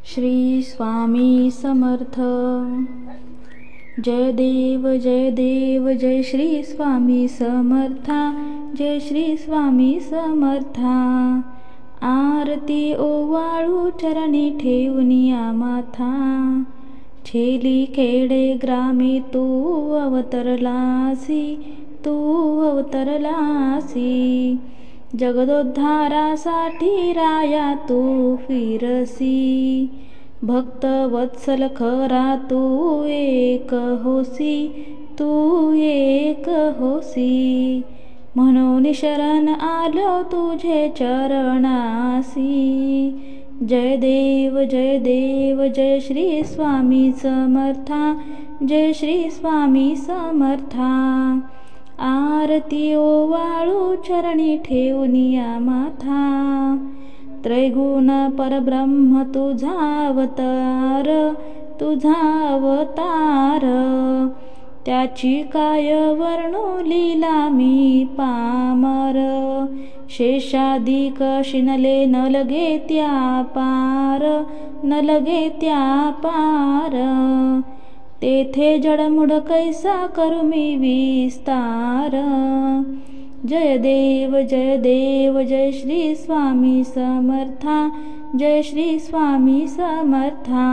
श्री स्वामी समर्थ। जय देव जय देव जय श्री स्वामी समर्था, जय श्री स्वामी समर्था। आरती ओवाळू चरणी ठेवूनिया माथा, छेली खेडे ग्रामी तू अवतरलासी, तू अवतरलासी। जगदोद्धारासाठी राया तू फिरसी, भक्त वत्सल खरा तू एक होसी, तू एक होसी। म्हणून शरण आलो तुझे चरणासी। जय देव जय देव जय श्री स्वामी समर्था, जय श्री स्वामी समर्था। आरती ओवाळू चरणी ठेवूनिया माथा, त्रैगुण परब्रह्म तुझा अवतार, तुझा अवतार। त्याची काय वर्णू लीला मी पामर, शेषादिक शिनले न लगे त्या पार, न लगे त्या पार। तेथे जडमुड कैसा करू मी विस्तार। जय देव जय देव जय श्री स्वामी समर्था, जय श्री स्वामी समर्था।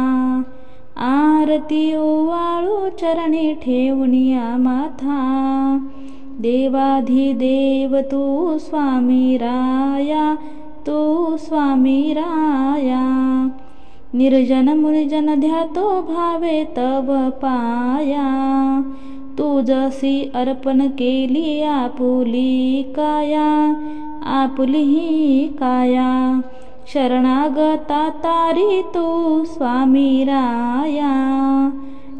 आरती ओवाळू चरणी ठेवूनिया माथा, देवाधिदेव तू स्वामी राया, तू स्वामी राया। निर्जन मुनिजन ध्यातो भावे तव पाया, तू जशी अर्पण केली आपुली काया, आपुली काया। शरणागता तारी तू स्वामी राया।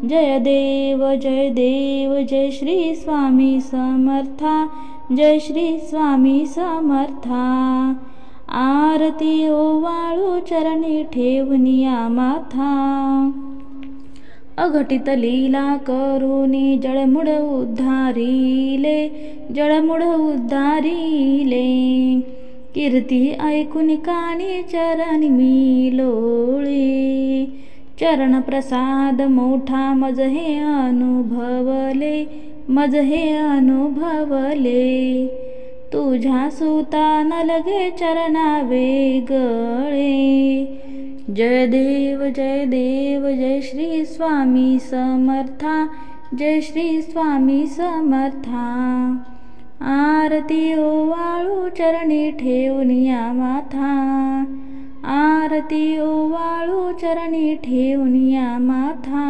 जय देव जय देव जय श्री स्वामी समर्था, जय श्री स्वामी समर्था। आरती ओवाळू चरणी ठेवूनिया माथा, अघटित लीला करूनी जळमुड उद्धारिले, जळमुड उद्धारिले। कीर्ती ऐकून कानी चरणी मी लोळे, चरण प्रसाद मोठा मज हे अनुभवले, मज हे अनुभवले। तुझ्या सुता न लगे चरणा वेगळे। जय देव जय देव जय श्री स्वामी समर्था, जय श्री स्वामी समर्था। आरती ओवाळू चरणी ठेवूनिया माथा, आरती ओवाळू चरणी ठेवूनिया माथा।